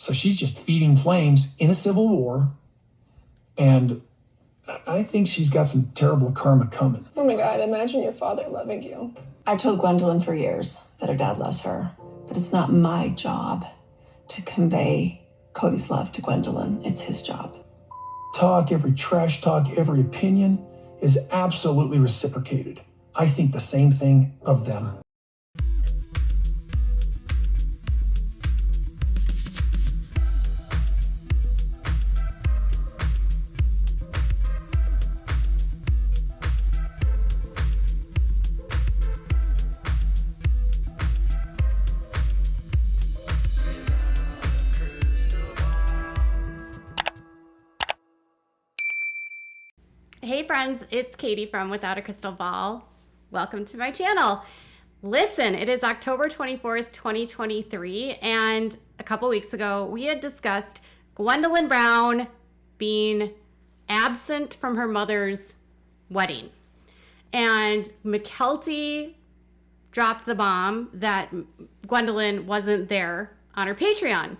So she's just feeding flames in a civil war. And I think she's got some terrible karma coming. Oh my God, imagine your father loving you. I've told Gwendlyn for years that her dad loves her, but it's not my job to convey Kody's love to Gwendlyn. It's his job. Talk, every trash talk, every opinion is absolutely reciprocated. I think the same thing of them. Hey friends, it's Katie from Without a Crystal Ball. Welcome to my channel. Listen, it is October 24th, 2023, and a couple weeks ago we had discussed Gwendlyn Brown being absent from her mother's wedding. And Mykelti dropped the bomb that Gwendlyn wasn't there on her Patreon.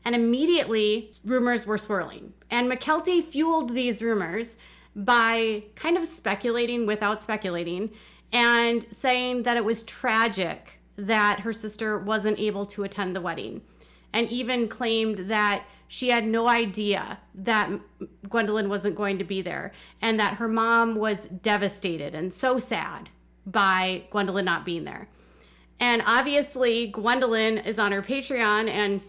And immediately rumors were swirling. And Mykelti fueled these rumors by kind of speculating without speculating and saying that it was tragic that her sister wasn't able to attend the wedding, and even claimed that she had no idea that Gwendlyn wasn't going to be there and that her mom was devastated and so sad by Gwendlyn not being there. And obviously Gwendlyn is on her Patreon and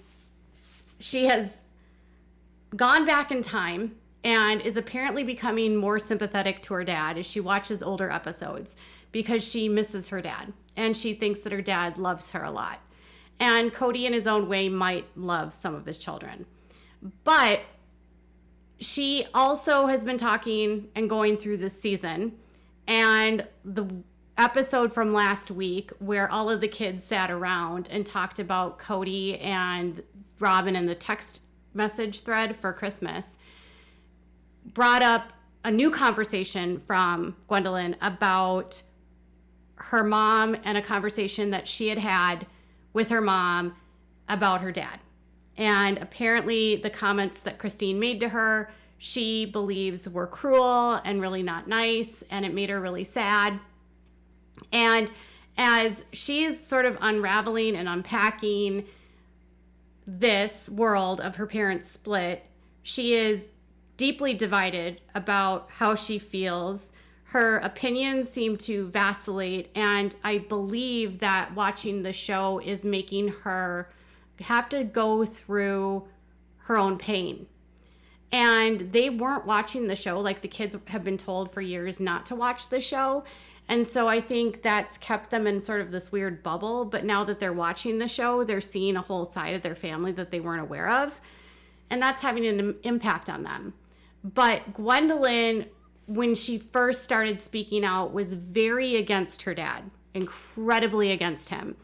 she has gone back in time and is apparently becoming more sympathetic to her dad as she watches older episodes because she misses her dad and she thinks that her dad loves her a lot. And Kody in his own way might love some of his children. But she also has been talking and going through this season, and the episode from last week where all of the kids sat around and talked about Kody and Robin in the text message thread for Christmas brought up a new conversation from Gwendlyn about her mom and a conversation that she had had with her mom about her dad. And apparently the comments that Christine made to her, she believes were cruel and really not nice, and it made her really sad. And as she's sort of unraveling and unpacking this world of her parents' split, she is deeply divided about how she feels. Her opinions seem to vacillate, and I believe that watching the show is making her have to go through her own pain. And they weren't watching the show. Like, the kids have been told for years not to watch the show. And so I think that's kept them in sort of this weird bubble. But now that they're watching the show, they're seeing a whole side of their family that they weren't aware of. And that's having an impact on them. But Gwendlyn, when she first started speaking out, was very against her dad, incredibly against him.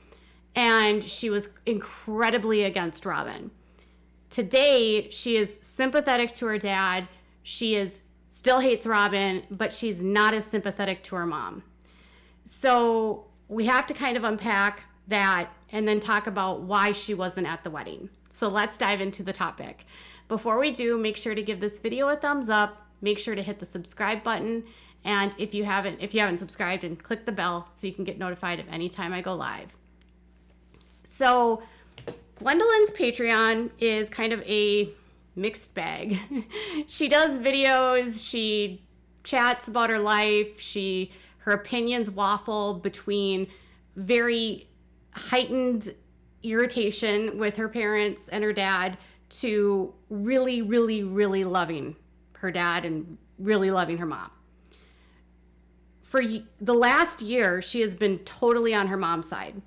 And she was incredibly against Robin. Today, she is sympathetic to her dad. She still hates Robin, but she's not as sympathetic to her mom. So we have to kind of unpack that and then talk about why she wasn't at the wedding. So let's dive into the topic. Before we do, make sure to give this video a thumbs up. Make sure to hit the subscribe button. And if you haven't subscribed, and click the bell so you can get notified of any time I go live. So Gwendlyn's Patreon is kind of a mixed bag. She does videos, she chats about her life, her opinions waffle between very heightened irritation with her parents and her dad to really, really, really loving her dad and really loving her mom. For the last year, she has been totally on her mom's side,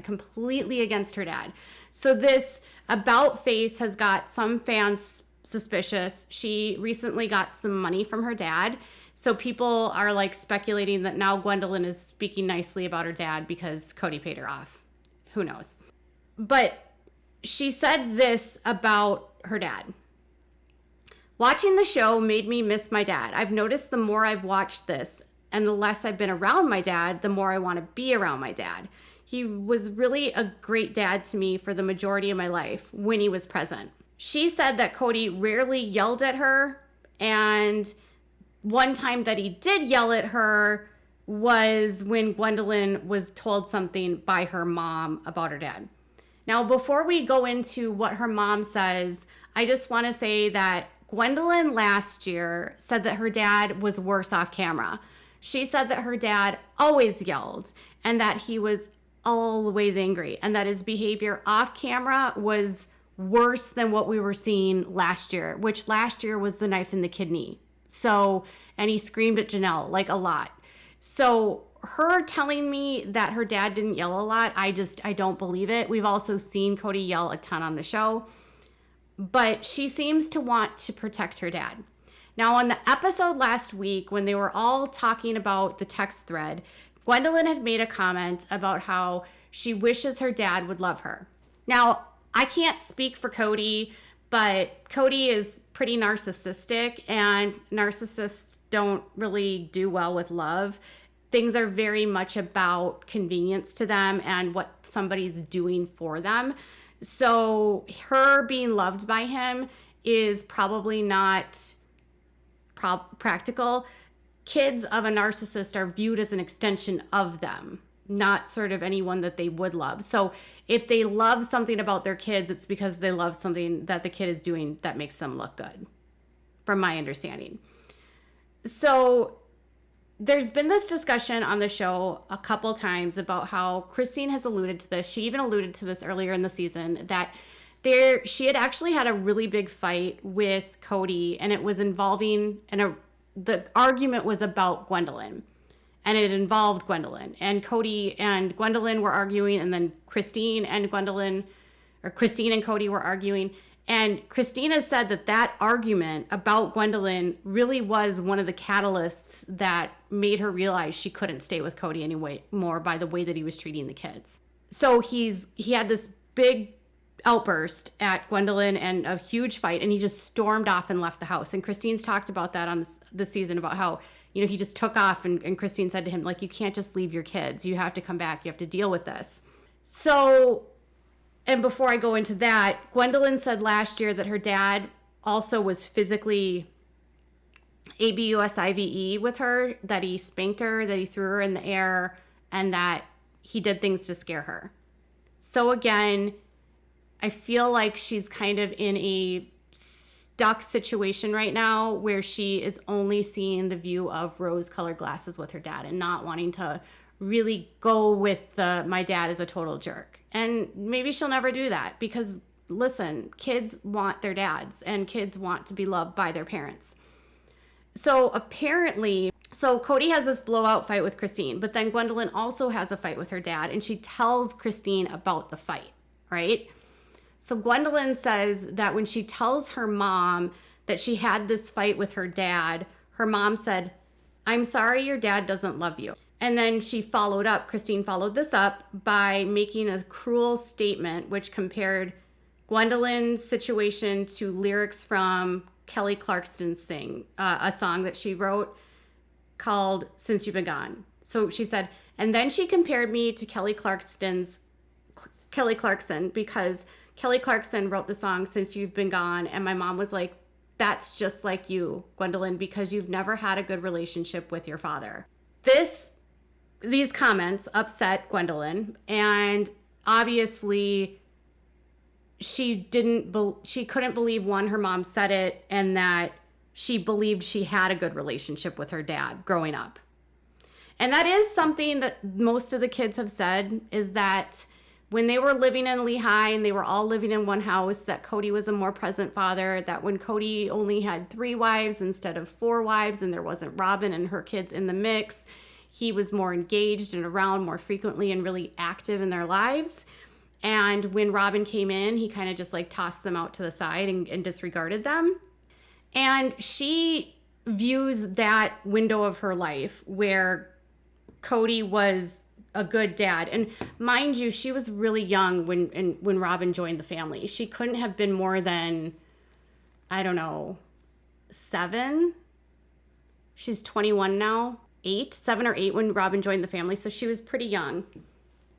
completely against her dad. So this about face has got some fans suspicious. She recently got some money from her dad. So people are like speculating that now Gwendlyn is speaking nicely about her dad because Kody paid her off. Who knows? But she said this about her dad. Watching the show made me miss my dad. I've noticed the more I've watched this and the less I've been around my dad, the more I want to be around my dad. He was really a great dad to me for the majority of my life when he was present. She said that Kody rarely yelled at her, and one time that he did yell at her was when Gwendlyn was told something by her mom about her dad. Now, before we go into what her mom says, I just want to say that Gwendlyn last year said that her dad was worse off camera. She said that her dad always yelled and that he was always angry and that his behavior off camera was worse than what we were seeing last year, which last year was the knife in the kidney. So, and he screamed at Janelle like a lot. So her telling me that her dad didn't yell a lot, I don't believe it. We've also seen Kody yell a ton on the show, but she seems to want to protect her dad. Now, on the episode last week, when they were all talking about the text thread, Gwendlyn had made a comment about how she wishes her dad would love her. Now, I can't speak for Kody, but Kody is pretty narcissistic, and narcissists don't really do well with love. Things are very much about convenience to them and what somebody's doing for them. So her being loved by him is probably not practical. Kids of a narcissist are viewed as an extension of them, not sort of anyone that they would love. So if they love something about their kids, it's because they love something that the kid is doing that makes them look good, from my understanding. So there's been this discussion on the show a couple times about how Christine has alluded to this. She even alluded to this earlier in the season, that she had actually had a really big fight with Kody, and it was involving, the argument was about Gwendlyn, and it involved Gwendlyn, and Kody and Gwendlyn were arguing, and then Christine and Kody were arguing. And Christine has said that argument about Gwendlyn really was one of the catalysts that made her realize she couldn't stay with Kody anymore by the way that he was treating the kids. So he had this big outburst at Gwendlyn and a huge fight, and he just stormed off and left the house. And Christine's talked about that on this season, about how, he just took off, and Christine said to him, like, you can't just leave your kids. You have to come back. You have to deal with this. So, and before I go into that, Gwendlyn said last year that her dad also was physically abusive with her, that he spanked her, that he threw her in the air, and that he did things to scare her. So again, I feel like she's kind of in a stuck situation right now where she is only seeing the view of rose-colored glasses with her dad and not wanting to really go with my dad is a total jerk. And maybe she'll never do that because, listen, kids want their dads and kids want to be loved by their parents. So apparently, Kody has this blowout fight with Christine, but then Gwendlyn also has a fight with her dad, and she tells Christine about the fight, right? So Gwendlyn says that when she tells her mom that she had this fight with her dad, her mom said, "I'm sorry your dad doesn't love you." And then Christine followed this up by making a cruel statement which compared Gwendlyn's situation to lyrics from Kelly Clarkson's a song that she wrote called "Since You've Been Gone." So she said, and then she compared me to Kelly Clarkson because Kelly Clarkson wrote the song "Since You've Been Gone," and my mom was like, "That's just like you, Gwendlyn, because you've never had a good relationship with your father." These comments upset Gwendlyn, and obviously she couldn't believe, one, her mom said it, and that she believed she had a good relationship with her dad growing up. And that is something that most of the kids have said, is that when they were living in Lehigh and they were all living in one house, that Kody was a more present father, that when Kody only had 3 wives instead of 4 wives and there wasn't Robin and her kids in the mix, he was more engaged and around more frequently and really active in their lives. And when Robin came in, he kind of just like tossed them out to the side and disregarded them. And she views that window of her life where Kody was a good dad. And mind you, she was really young when Robin joined the family. She couldn't have been more than, 7. She's 21 now. 7 or 8 when Robin joined the family, so she was pretty young.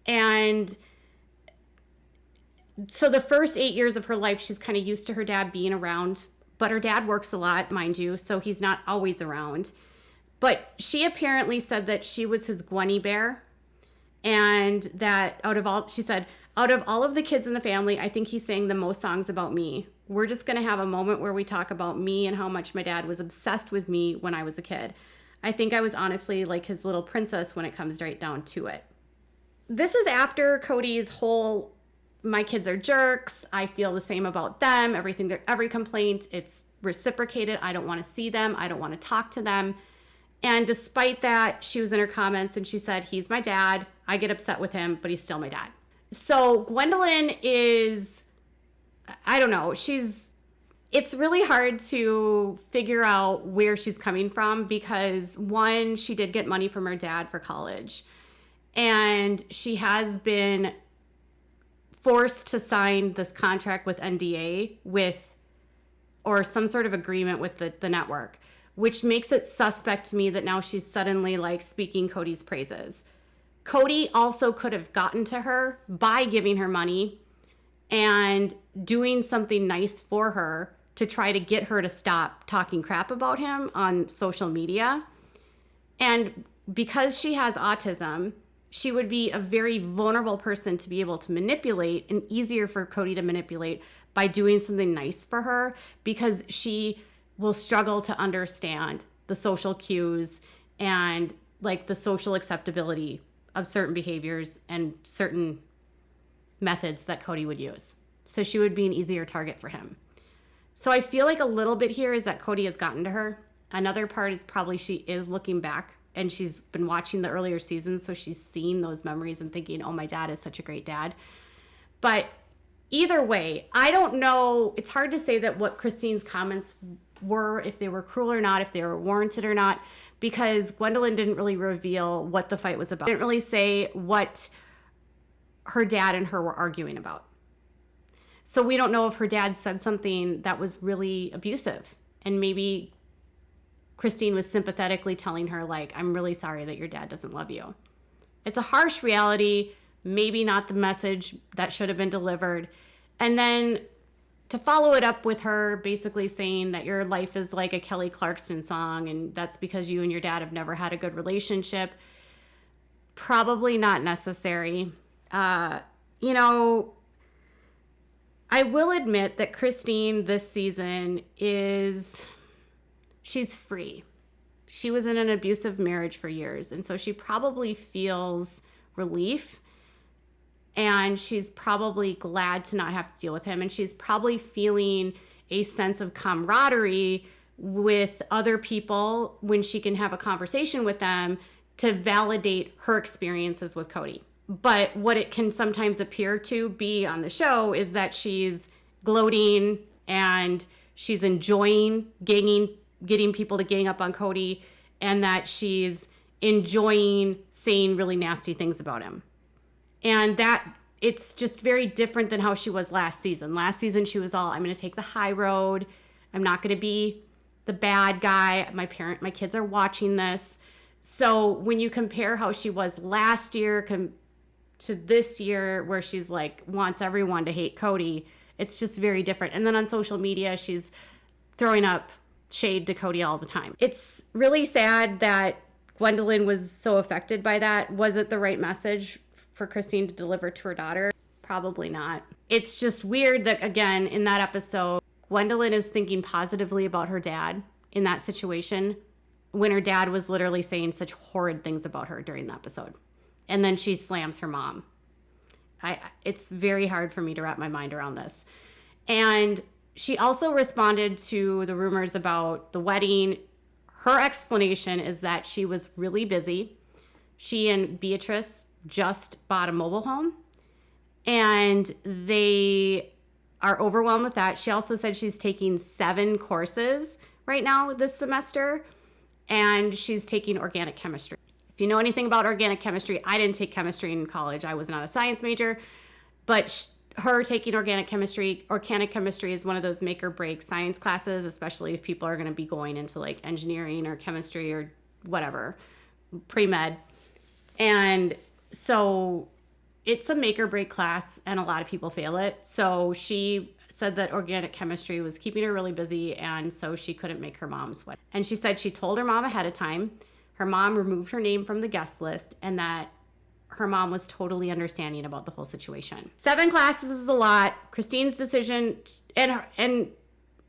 And so the first 8 years of her life, she's kind of used to her dad being around, but her dad works a lot, mind you, so he's not always around. But she apparently said that she was his Gwenny bear, and that she said, out of all of the kids in the family, I think he sang the most songs about me. We're just going to have a moment where we talk about me and how much my dad was obsessed with me when I was a kid. I think I was honestly like his little princess when it comes right down to it. This is after Kody's whole, my kids are jerks, I feel the same about them, every complaint, it's reciprocated, I don't want to see them, I don't want to talk to them. And despite that, she was in her comments and she said, he's my dad, I get upset with him, but he's still my dad. So Gwendlyn is, I don't know, it's really hard to figure out where she's coming from because one, she did get money from her dad for college. And she has been forced to sign this contract with NDA or some sort of agreement with the network, which makes it suspect to me that now she's suddenly like speaking Kody's praises. Kody also could have gotten to her by giving her money and doing something nice for her to try to get her to stop talking crap about him on social media. And because she has autism, she would be a very vulnerable person to be able to manipulate, and easier for Kody to manipulate by doing something nice for her, because she will struggle to understand the social cues and like the social acceptability of certain behaviors and certain methods that Kody would use. So she would be an easier target for him. So I feel like a little bit here is that Kody has gotten to her. Another part is probably she is looking back and she's been watching the earlier seasons, so she's seen those memories and thinking, oh, my dad is such a great dad. But either way, I don't know. It's hard to say that what Christine's comments were, if they were cruel or not, if they were warranted or not, because Gwendlyn didn't really reveal what the fight was about. Didn't really say what her dad and her were arguing about. So we don't know if her dad said something that was really abusive, and maybe Christine was sympathetically telling her, like, I'm really sorry that your dad doesn't love you. It's a harsh reality, maybe not the message that should have been delivered. And then to follow it up with her basically saying that your life is like a Kelly Clarkson song and that's because you and your dad have never had a good relationship, probably not necessary. You know, I will admit that Christine this season she's free. She was in an abusive marriage for years, and so she probably feels relief, and she's probably glad to not have to deal with him, and she's probably feeling a sense of camaraderie with other people when she can have a conversation with them to validate her experiences with Kody. But what it can sometimes appear to be on the show is that she's gloating and she's enjoying getting people to gang up on Kody, and that she's enjoying saying really nasty things about him. And that it's just very different than how she was last season. Last season, she was all, I'm going to take the high road. I'm not going to be the bad guy. My kids are watching this. So when you compare how she was last year to this year, where she's like, wants everyone to hate Kody, it's just very different. And then on social media, she's throwing up shade to Kody all the time. It's really sad that Gwendlyn was so affected by that. Was it the right message for Christine to deliver to her daughter? Probably not. It's just weird that, again, in that episode, Gwendlyn is thinking positively about her dad in that situation when her dad was literally saying such horrid things about her during the episode. And then she slams her mom. It's very hard for me to wrap my mind around this. And she also responded to the rumors about the wedding. Her explanation is that she was really busy. She and Beatrice just bought a mobile home, and they are overwhelmed with that. She also said she's taking 7 courses right now this semester, and she's taking organic chemistry. If you know anything about organic chemistry, I didn't take chemistry in college. I was not a science major, but her taking organic chemistry is one of those make or break science classes, especially if people are going to be going into like engineering or chemistry or whatever, pre-med. And so it's a make or break class and a lot of people fail it. So she said that organic chemistry was keeping her really busy, and so she couldn't make her mom's wedding. And she said she told her mom ahead of time. Her mom removed her name from the guest list, and that her mom was totally understanding about the whole situation. 7 classes is a lot. Christine's decision, and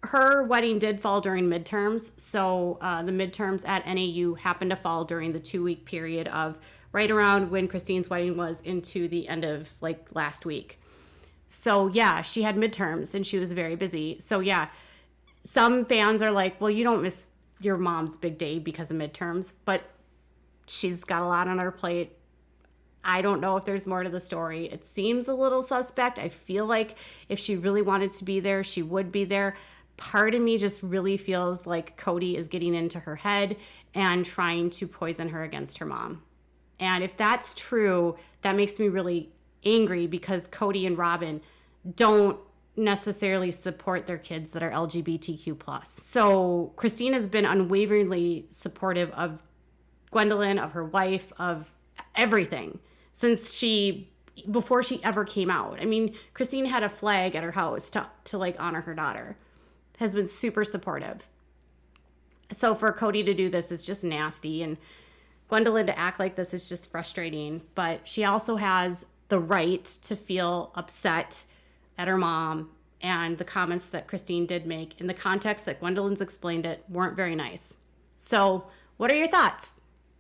her wedding did fall during midterms. So the midterms at NAU happened to fall during the 2-week period of right around when Christine's wedding was into the end of like last week. So yeah, she had midterms and she was very busy. So yeah, some fans are like, well, you don't miss your mom's big day because of midterms, but she's got a lot on her plate. I don't know if there's more to the story. It seems a little suspect. I feel like if she really wanted to be there, she would be there. Part of me just really feels like Kody is getting into her head and trying to poison her against her mom. And if that's true, that makes me really angry, because Kody and Robin don't necessarily support their kids that are LGBTQ+. So Christine has been unwaveringly supportive of Gwendlyn, of her wife, of everything since before she ever came out. I mean, Christine had a flag at her house to like honor her daughter. Has been super supportive. So for Kody to do this is just nasty, and Gwendlyn to act like this is just frustrating. But she also has the right to feel upset at her mom, and the comments that Christine did make in the context that Gwendlyn's explained it weren't very nice. So what are your thoughts?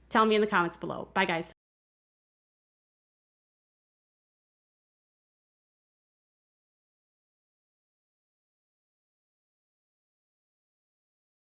Tell me in the comments below. Bye, guys.